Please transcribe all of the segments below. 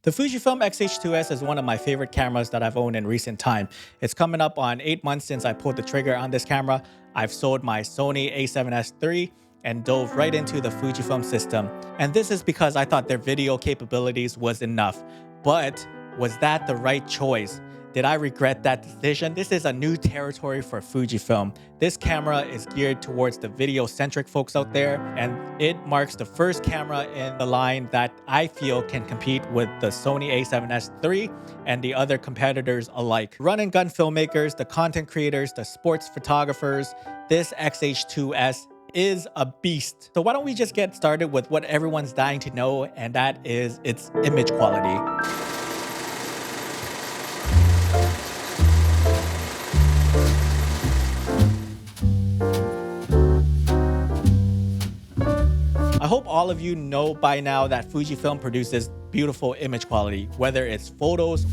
The Fujifilm XH2s is one of my favorite cameras that I've owned in recent time. It's coming up on 8 months since I pulled the trigger on this camera. I've sold my Sony A7S III and dove right into the Fujifilm system. And this is because I thought their video capabilities was enough. But was that the right choice? Did I regret that decision? This is a new territory for Fujifilm. This camera is geared towards the video-centric folks out there, and it marks the first camera in the line that I feel can compete with the Sony A7S III and the other competitors alike. Run and gun filmmakers, the content creators, the sports photographers, this XH2s is a beast. So why don't we just get started with what everyone's dying to know, and that is its image quality. I hope all of you know by now that Fujifilm produces beautiful image quality, whether it's photos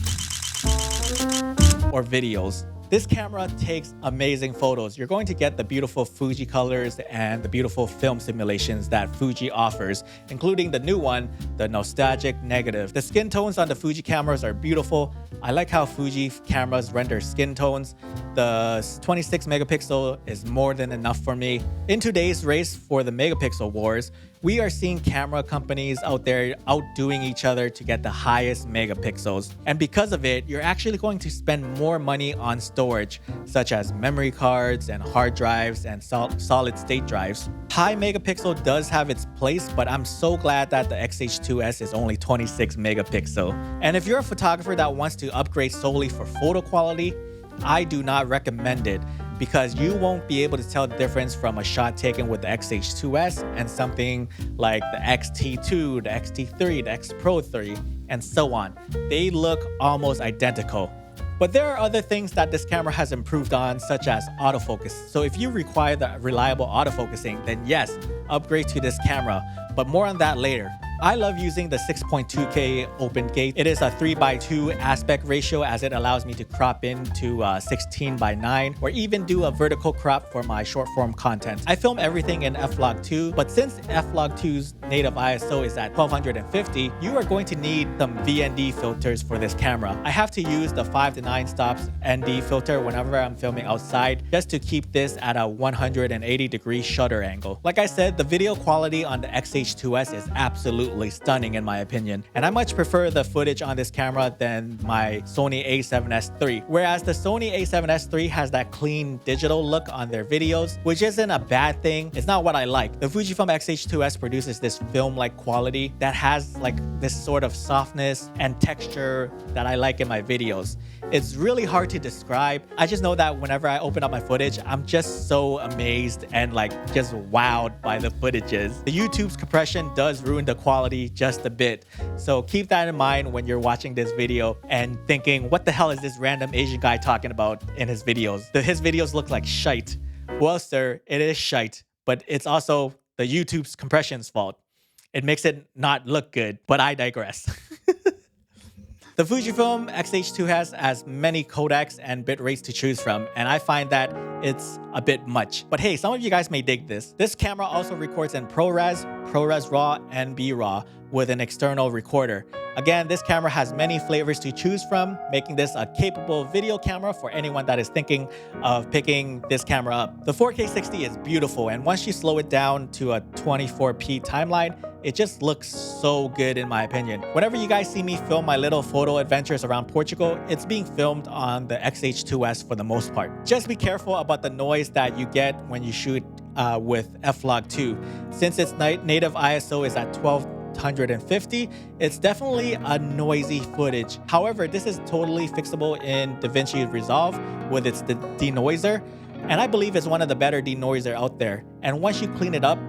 or videos. This camera takes amazing photos. You're going to get the beautiful Fuji colors and the beautiful film simulations that Fuji offers, including the new one, the nostalgic negative. The skin tones on the Fuji cameras are beautiful. I like how Fuji cameras render skin tones. The 26 megapixel is more than enough for me. In today's race for the megapixel wars, we are seeing camera companies out there outdoing each other to get the highest megapixels. And because of it, you're actually going to spend more money on storage, such as memory cards and hard drives and solid state drives. High megapixel does have its place, but I'm so glad that the XH2s is only 26 megapixel. And if you're a photographer that wants to upgrade solely for photo quality, I do not recommend it, because you won't be able to tell the difference from a shot taken with the XH2s and something like the XT2, the XT3, the X Pro 3, and so on. They look almost identical. But there are other things that this camera has improved on, such as autofocus. So if you require the reliable autofocusing, then yes, upgrade to this camera, but more on that later. I love using the 6.2K open gate. It is a 3:2 aspect ratio, as it allows me to crop into 16:9, or even do a vertical crop for my short form content. I film everything in f-log2, but since f-log2's native ISO is at 1250, you are going to need some VND filters for this camera. I have to use the 5 to 9 stops ND filter whenever I'm filming outside, just to keep this at a 180-degree shutter angle. Like I said, the video quality on the XH2s is absolutely stunning in my opinion, and I much prefer the footage on this camera than my Sony A7S III. Whereas the Sony A7S III has that clean digital look on their videos, which isn't a bad thing. It's not what I like. The Fujifilm XH2s produces this film-like quality that has like this sort of softness and texture that I like in my videos. It's really hard to describe. I just know that whenever I open up my footage, I'm just so amazed and like just wowed by the footages. The YouTube's compression does ruin the quality just a bit, so keep that in mind when you're watching this video and thinking, what the hell is this random Asian guy talking about in his videos? His videos look like shite. Well, sir, it is shite, but it's also the YouTube's compression's fault. It makes it not look good, but I digress. The Fujifilm XH2 has as many codecs and bit rates to choose from, and I find that it's a bit much. But hey, some of you guys may dig this. This camera also records in ProRes, ProRes RAW, and B-RAW with an external recorder. Again, this camera has many flavors to choose from, making this a capable video camera for anyone that is thinking of picking this camera up. The 4K 60 is beautiful, and once you slow it down to a 24p timeline, it just looks so good in my opinion. Whenever you guys see me film my little photo adventures around Portugal, it's being filmed on the XH2s for the most part. Just be careful about the noise that you get when you shoot with f-log2. Since its native ISO is at 1250, it's definitely a noisy footage. However, this is totally fixable in DaVinci Resolve with its denoiser, and I believe it's one of the better denoiser out there. And once you clean it up,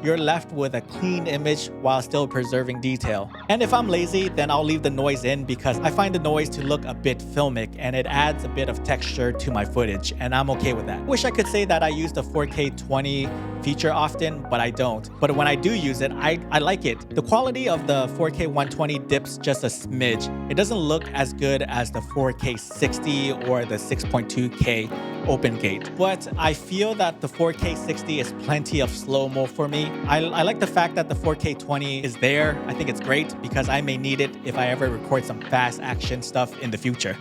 you're left with a clean image while still preserving detail. And if I'm lazy, then I'll leave the noise in, because I find the noise to look a bit filmic and it adds a bit of texture to my footage, and I'm okay with that. Wish I could say that I used a 4K 20 feature often, but I don't. But when I do use it, I like it. The quality of the 4K 120 dips just a smidge. It doesn't look as good as the 4K 60 or the 6.2K open gate, but I feel that the 4K 60 is plenty of slow-mo for me. I like the fact that the 4K 20 is there. I think it's great because I may need it if I ever record some fast action stuff in the future.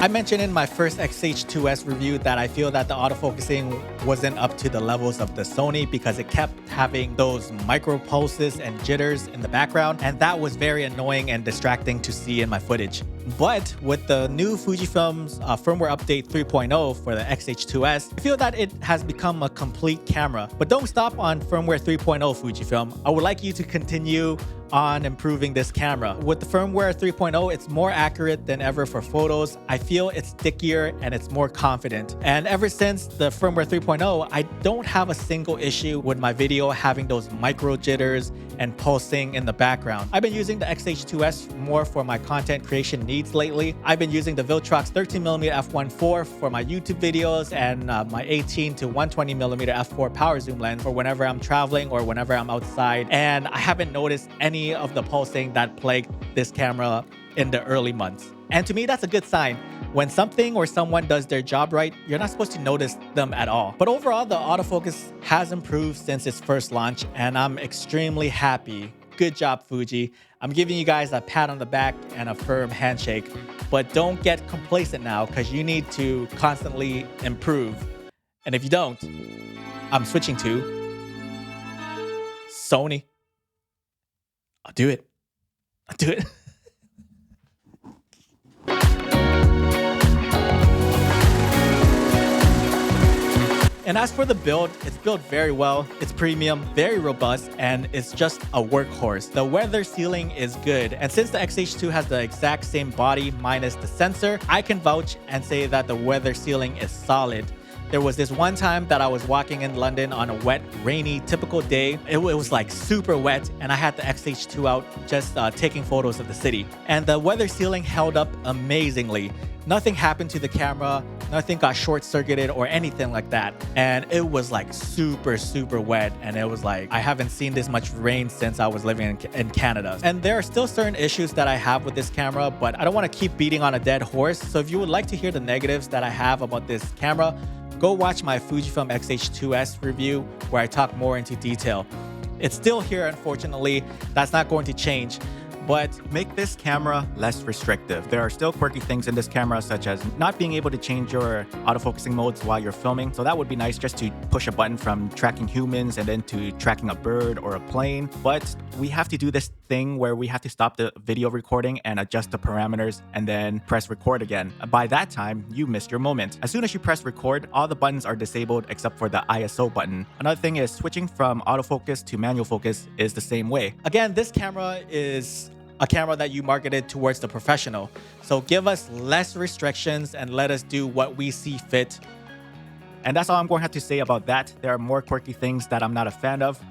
I mentioned in my first XH2s review that I feel that the autofocusing wasn't up to the levels of the Sony because it kept having those micro pulses and jitters in the background, and that was very annoying and distracting to see in my footage. But with the new Fujifilm's firmware update 3.0 for the XH2s, I feel that it has become a complete camera. But don't stop on firmware 3.0 Fujifilm. I would like you to continue on improving this camera. With the firmware 3.0, it's more accurate than ever for photos. I feel it's stickier and it's more confident. And ever since the firmware 3.0, I don't have a single issue with my video having those micro jitters and pulsing in the background. I've been using the XH2s more for my content creation needs lately. I've been using the Viltrox 13mm f1.4 for my YouTube videos and my 18 to 120mm f4 power zoom lens for whenever I'm traveling or whenever I'm outside. And I haven't noticed any of the pulsing that plagued this camera in the early months. And to me, that's a good sign. When something or someone does their job right, you're not supposed to notice them at all. But overall, the autofocus has improved since its first launch, and I'm extremely happy. Good job, Fuji. I'm giving you guys a pat on the back and a firm handshake, but don't get complacent now because you need to constantly improve. And if you don't, I'm switching to Sony. I'll do it. I'll do it. And as for the build, it's built very well, it's premium, very robust, and it's just a workhorse. The weather sealing is good, and since the XH2 has the exact same body minus the sensor, I can vouch and say that the weather sealing is solid. There was this one time that I was walking in London on a wet, rainy, typical day. It was like super wet, and I had the XH2 out just taking photos of the city. And the weather sealing held up amazingly. Nothing happened to the camera, nothing got short-circuited or anything like that. And it was like super, super wet. And it was like, I haven't seen this much rain since I was living in Canada. And there are still certain issues that I have with this camera, but I don't want to keep beating on a dead horse. So if you would like to hear the negatives that I have about this camera, go watch my Fujifilm XH2s review where I talk more into detail. It's still here, unfortunately. That's not going to change. But make this camera less restrictive. There are still quirky things in this camera, such as not being able to change your autofocusing modes while you're filming. So that would be nice, just to push a button from tracking humans and then to tracking a bird or a plane. But we have to do this thing where we have to stop the video recording and adjust the parameters and then press record again. By that time, you missed your moment. As soon as you press record, all the buttons are disabled except for the ISO button. Another thing is switching from autofocus to manual focus is the same way. Again, this camera is a camera that you marketed towards the professional. So give us less restrictions and let us do what we see fit. And that's all I'm going to have to say about that. There are more quirky things that I'm not a fan of.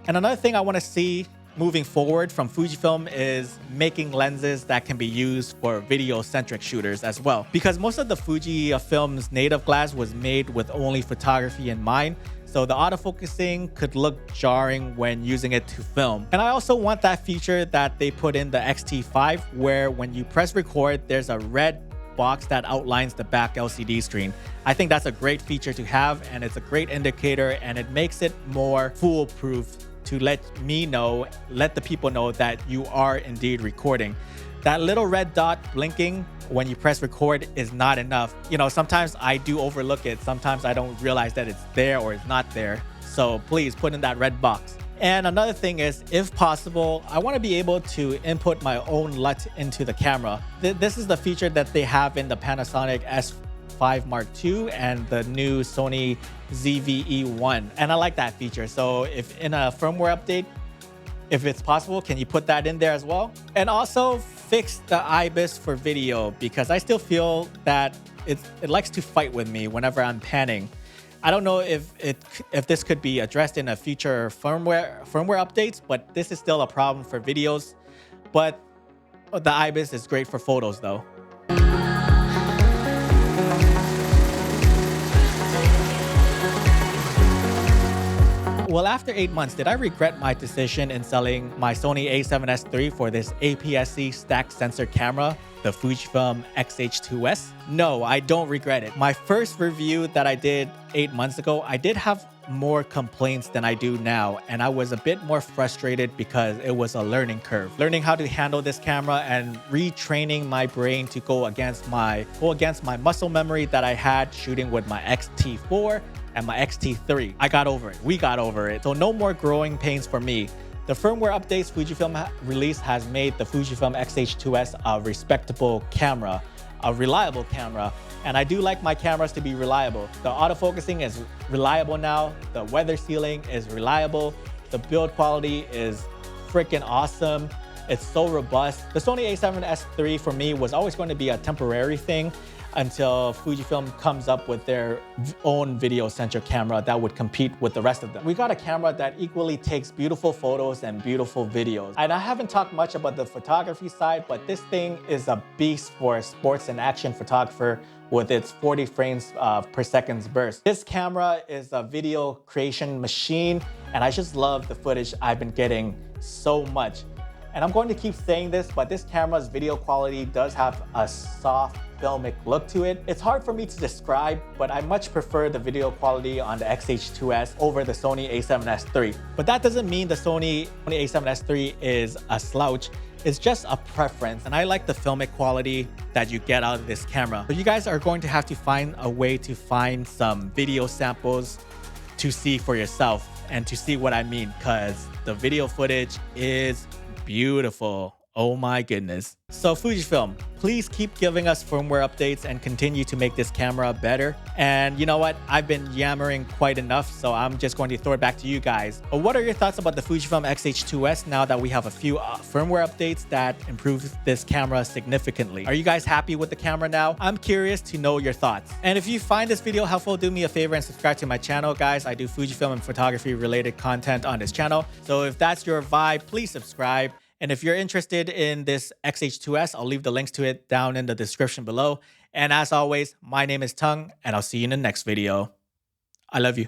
And another thing I want to see moving forward from Fujifilm is making lenses that can be used for video-centric shooters as well. Because most of the Fujifilm's native glass was made with only photography in mind. So the autofocusing could look jarring when using it to film. And I also want that feature that they put in the X-T5 where when you press record, there's a red box that outlines the back LCD screen. I think that's a great feature to have, and it's a great indicator, and it makes it more foolproof to let the people know that you are indeed recording. That little red dot blinking when you press record is not enough. You know, sometimes I do overlook it. Sometimes I don't realize that it's there or it's not there. So please put in that red box. And another thing is, if possible, I want to be able to input my own LUT into the camera. This is the feature that they have in the Panasonic S5 Mark II and the new Sony ZV-E1. And I like that feature. So if in a firmware update, if it's possible, can you put that in there as well? And also fix the IBIS for video, because I still feel that it likes to fight with me whenever I'm panning. I don't know if this could be addressed in a future firmware updates, but this is still a problem for videos. But the IBIS is great for photos though. Well, after 8 months, did I regret my decision in selling my Sony A7S III for this APS-C stacked sensor camera, the Fujifilm XH2s? No, I don't regret it. My first review that I did 8 months ago, I did have more complaints than I do now, and I was a bit more frustrated because it was a learning curve. Learning how to handle this camera and retraining my brain to go against my muscle memory that I had shooting with my X-T4 and my X-T3. I got over it. We got over it. So no more growing pains for me. The firmware updates Fujifilm released has made the Fujifilm XH2s a respectable camera, a reliable camera, and I do like my cameras to be reliable. The autofocusing is reliable now, the weather sealing is reliable, the build quality is freaking awesome. It's so robust. The Sony A7S III for me was always going to be a temporary thing until Fujifilm comes up with their own video-centric camera that would compete with the rest of them. We got a camera that equally takes beautiful photos and beautiful videos. And I haven't talked much about the photography side, but this thing is a beast for a sports and action photographer with its 40 frames per second burst. This camera is a video creation machine, and I just love the footage I've been getting so much. And I'm going to keep saying this, but this camera's video quality does have a soft filmic look to it. It's hard for me to describe, but I much prefer the video quality on the XH2s over the Sony A7S III. But that doesn't mean the Sony A7S III is a slouch. It's just a preference, and I like the filmic quality that you get out of this camera. So you guys are going to have to find a way to find some video samples to see for yourself and to see what I mean, because the video footage is beautiful. Oh my goodness. So Fujifilm, please keep giving us firmware updates and continue to make this camera better. And you know what? I've been yammering quite enough, so I'm just going to throw it back to you guys. But what are your thoughts about the Fujifilm XH2s now that we have a few firmware updates that improve this camera significantly? Are you guys happy with the camera now? I'm curious to know your thoughts. And if you find this video helpful, do me a favor and subscribe to my channel, guys. I do Fujifilm and photography related content on this channel. So if that's your vibe, please subscribe. And if you're interested in this XH2s, I'll leave the links to it down in the description below. And as always, my name is Tongue, and I'll see you in the next video. I love you.